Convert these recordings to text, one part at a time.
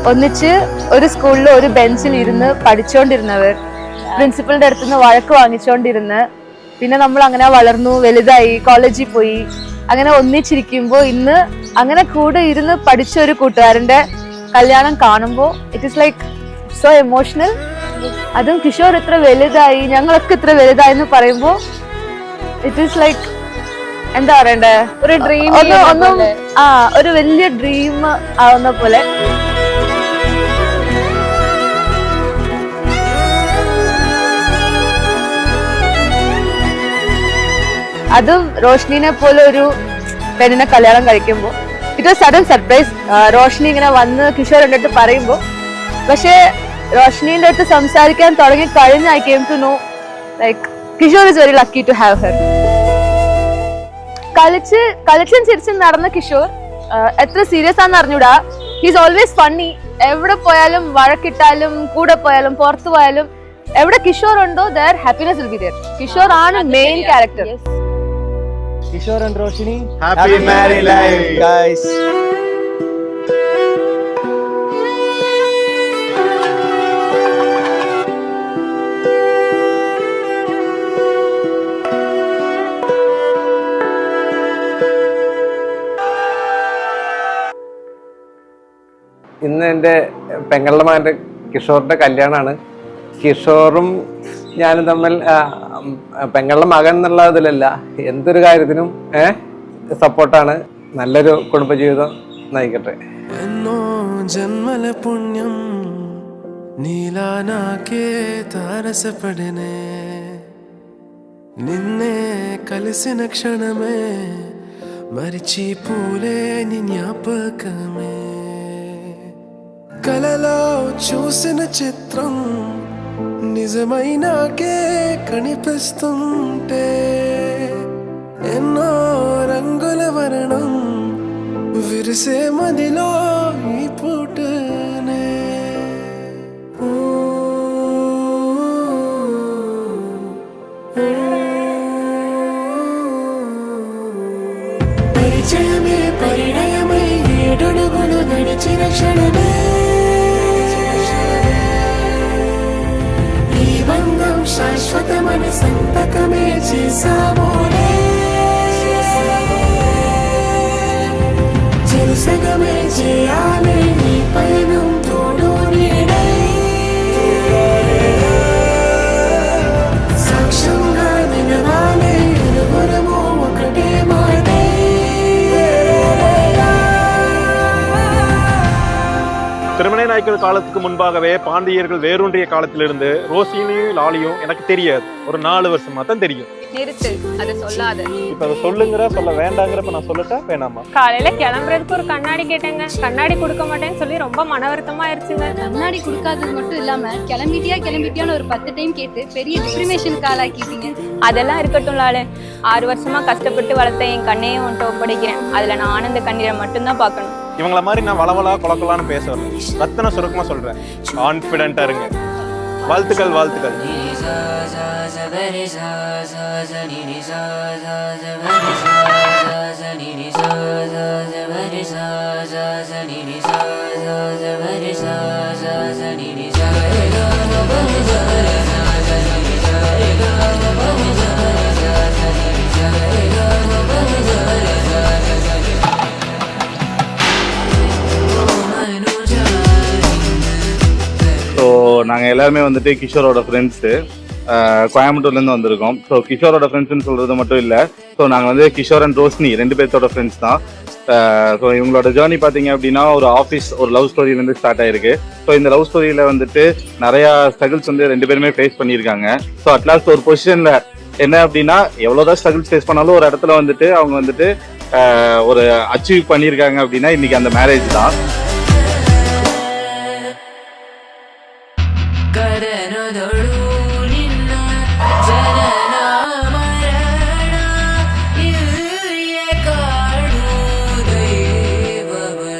ഒന്നിച്ച് ഒരു സ്കൂളിൽ ഒരു ബെഞ്ചിൽ ഇരുന്ന് പഠിച്ചുകൊണ്ടിരുന്നവർ, പ്രിൻസിപ്പലിന്റെ അടുത്തുനിന്ന് വഴക്ക് വാങ്ങിച്ചുകൊണ്ടിരുന്ന്, പിന്നെ നമ്മൾ അങ്ങനെ വളർന്നു വലുതായി കോളേജിൽ പോയി, അങ്ങനെ ഒന്നിച്ചിരിക്കുമ്പോൾ ഇന്ന് അങ്ങനെ കൂടെ ഇരുന്ന് പഠിച്ച ഒരു കൂട്ടുകാരന്റെ കല്യാണം കാണുമ്പോൾ it is like so emotional. അതും കിഷോർ ഇത്ര വലുതായി ഞങ്ങളൊക്കെ ഇത്ര വലുതായി എന്ന് പറയുമ്പോൾ ഇറ്റ് ഈസ് ലൈക്ക് എന്താ പറയണ്ടേ, ഒരു ഡ്രീം ഒന്നും ഒരു വലിയ ഡ്രീം ആവുന്ന പോലെ. അതും റോഷ്നിനെ പോലെ ഒരു പെണ്ണിനെ കല്യാണം കഴിക്കുമ്പോൾ it was sudden surprise. Roshni ഇങ്ങനെ വന്ന് കിഷോറിന്റെ അടുത്ത് പറയുമ്പോൾ, പക്ഷെ റോഷ്നിന്റെ അടുത്ത് സംസാരിക്കാൻ തുടങ്ങി കഴിഞ്ഞ I came to know like Kishore is very lucky to have her. കളിച്ചും ചിരിച്ചും നടന്ന കിഷോർ എത്ര സീരിയസ് ആണെന്ന് അറിഞ്ഞൂടാ. He's always funny. എവിടെ പോയാലും വഴക്കിട്ടാലും കൂടെ പോയാലും പുറത്തു പോയാലും എവിടെ കിഷോർ ഉണ്ടോ there happiness will be there. Kishore ആണ് main character. Kishore and Roshni, happy married life, guys. ഇന്ന് എൻ്റെ പെങ്ങളുടെ മകൻ്റെ കിഷോറിൻ്റെ കല്യാണമാണ്. കിഷോറും ഞാനും തമ്മിൽ പെങ്ങളുടെ മകൻ എന്നുള്ള ഇതിലല്ല, എന്തൊരു കാര്യത്തിനും സപ്പോർട്ടാണ്. നല്ലൊരു കുടുംബജീവിതം നയിക്കട്ടെ. എന്നോ ജന്മല പുണ്യം నీలానాకే తారసపడనే నిన్నే కలిసిన క్షణమే మరిచిపోలే నీ జ్ఞాపకమే కలలో చూసిన చిత్రం నిజమైనాకే కనిపిస్తుంటే ఎన్నో రంగుల వర్ణం విరిసే మదిలో ఈ పూటనే పరిచయమే పరిణయమై ఏడడుగులు నడిచిన క్షణమే ఈ బంధం శాశ్వతమని సంతకమే చేసామోనే చెరుసగమే చేయాలి ఈ పయనం తోడు నీడై సాక్ష్యంగా నిలవాలి ఇరువురము ఒకటే మాటే திருமண நாயக்கர் காலத்துக்கு முன்பாகவே பாண்டியர்கள் வேரூன்றிய காலத்திலிருந்து ரோஷினியும் லாலியும் எனக்கு தெரியாது. ஒரு 4 வருஷமா தான் தெரியும். நிறுத்து, அதை சொல்லாத. இப்ப அதை சொல்லுங்கிற சொல்ல வேண்டாங்கிறப்ப நான் சொல்லட்டா வேணாமா? காலையில கிளம்புறதுக்கு ஒரு கண்ணாடி கேட்டேங்க, கண்ணாடி கொடுக்க மாட்டேன்னு சொல்லி ரொம்ப மன வருத்தமா ஆயிடுச்சுங்க. கண்ணாடி கொடுக்காதது மட்டும் இல்லாம கிளம்பிட்டியான்னு ஒரு 10 டைம் கேட்டு பெரிய டிப்ரிமேஷனுக்கு ஆளாக்கிட்டீங்க. அதெல்லாம் இருக்கட்டும் லாலே, 6 வருஷமா கஷ்டப்பட்டு வளர்த்த என் கண்ணையும் உன்ட்ட ஒப்படைக்கிறேன். அதுல நான் ஆனந்த கண்ணீரை மட்டும்தான் பார்க்கணும். இவங்கள மாதிரி நான் வளவலா கொலக்கலான்னு பேசுறேன், ரத்தன சுருக்கமா சொல்றேன். கான்பிடென்ட்டா இருங்க. வாழ்த்துக்கள் வாழ்த்துக்கள். ஸோ நாங்கள் எல்லாருமே வந்துட்டு கிஷோரோட ஃப்ரெண்ட்ஸு, கோயம்புத்தூர்லேருந்து வந்திருக்கோம். ஸோ கிஷோரோட ஃப்ரெண்ட்ஸ்ன்னு சொல்கிறது மட்டும் இல்லை, ஸோ நாங்கள் வந்து கிஷோர் அண்ட் ரோஷினி 2 பேர்த்தோட ஃப்ரெண்ட்ஸ் தான். ஸோ இவங்களோட ஜேர்னி பார்த்தீங்க அப்படின்னா ஒரு லவ் ஸ்டோரியிலேருந்து ஸ்டார்ட் ஆயிருக்கு. ஸோ இந்த லவ் ஸ்டோரியில் வந்துட்டு நிறையா ஸ்ட்ரகிள்ஸ் வந்து 2 பேருமே ஃபேஸ் பண்ணியிருக்காங்க. ஸோ அட்லாஸ்ட் ஒரு பொசிஷனில் என்ன அப்படின்னா, எவ்வளோதான் ஸ்ட்ரகிள்ஸ் ஃபேஸ் பண்ணாலும் ஒரு இடத்துல வந்துட்டு அவங்க வந்துட்டு ஒரு அச்சீவ் பண்ணியிருக்காங்க அப்படின்னா இன்னைக்கு அந்த மேரேஜ் தான்.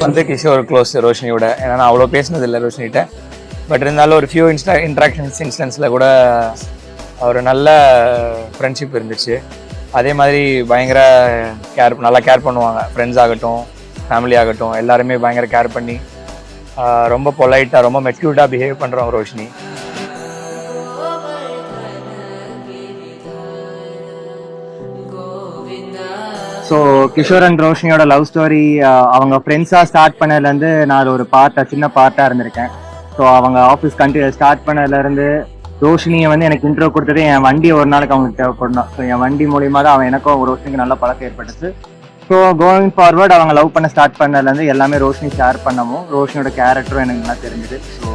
வந்து கிஷோர் க்ளோஸ் ரோஷினியோட, ஏன்னா நான் அவ்வளோ பேசினதில்லை ரோஷினிகிட்ட. பட் இருந்தாலும் ஒரு ஃபியூ இன்ட்ராக்ஷன்ஸில் கூட ஒரு நல்ல ஃப்ரெண்ட்ஷிப் இருந்துச்சு. அதே மாதிரி பயங்கர நல்லா கேர் பண்ணுவாங்க. ஃப்ரெண்ட்ஸ் ஆகட்டும், ஃபேமிலி ஆகட்டும், எல்லாருமே பயங்கர கேர் பண்ணி ரொம்ப பொலைட்டாக, ரொம்ப மெச்சூர்டாக பிஹேவ் பண்ணுறோம் ரோஷினி. ஸோ கிஷோர் அண்ட் ரோஷினியோட லவ் ஸ்டோரி அவங்க ஃப்ரெண்ட்ஸாக ஸ்டார்ட் பண்ணதுலேருந்து நான் ஒரு சின்ன பார்ட்டாக இருந்திருக்கேன். ஸோ அவங்க ஆஃபீஸ் ஸ்டார்ட் பண்ணதுலேருந்து ரோஷினியை வந்து எனக்கு இன்ட்ரோ கொடுத்தது என் வண்டி ஒரு நாளைக்கு அவங்களுக்கு தேவைப்படணும். ஸோ என் வண்டி மூலியமாக தான் அவன் எனக்கும் ரோஷினிக்கு நல்ல பழக்கம் ஏற்பட்டுச்சு. ஸோ கோயிங் ஃபார்வர்ட் அவங்க லவ் பண்ண ஸ்டார்ட் பண்ணதுலேருந்து எல்லாமே ரோஷினி ஷேர் பண்ணவும் ரோஷினியோட கேரக்டரும் எனக்கு நல்லா தெரிஞ்சுது. ஸோ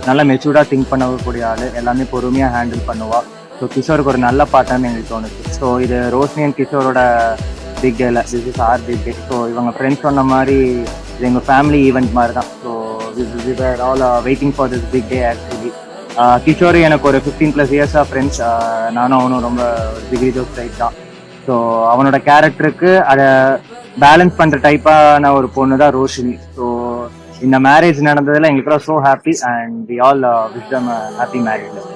நல்லா மெச்சூர்டாக திங்க் பண்ணக்கூடிய ஆள், எல்லாமே பொறுமையாக ஹேண்டில் பண்ணுவா. ஸோ கிஷோருக்கு ஒரு நல்ல பார்ட்டான்னு எங்களுக்கு தோணுச்சு. ஸோ இது ரோஷினி அண்ட் கிஷோரோட பிக் டேல, this is our big day. So இவங்க ஃப்ரெண்ட்ஸ் சொன்ன மாதிரி இது எங்கள் ஃபேமிலி ஈவெண்ட் மாதிரி தான். So we are all waiting for this big day actually. கிஷோர் எனக்கு ஒரு 15+ இயர்ஸாக ஃப்ரெண்ட்ஸ். நானும் அவனும் ரொம்ப டிகிரி ஜோஸ் டைப் தான். ஸோ அவனோட கேரக்டருக்கு அதை பேலன்ஸ் பண்ணுற டைப்பான ஒரு பொண்ணு தான் ரோஷினி. ஸோ இந்த மேரேஜ் நடந்ததில் எங்களுக்குலாம் so happy and we all wish them happy marriage.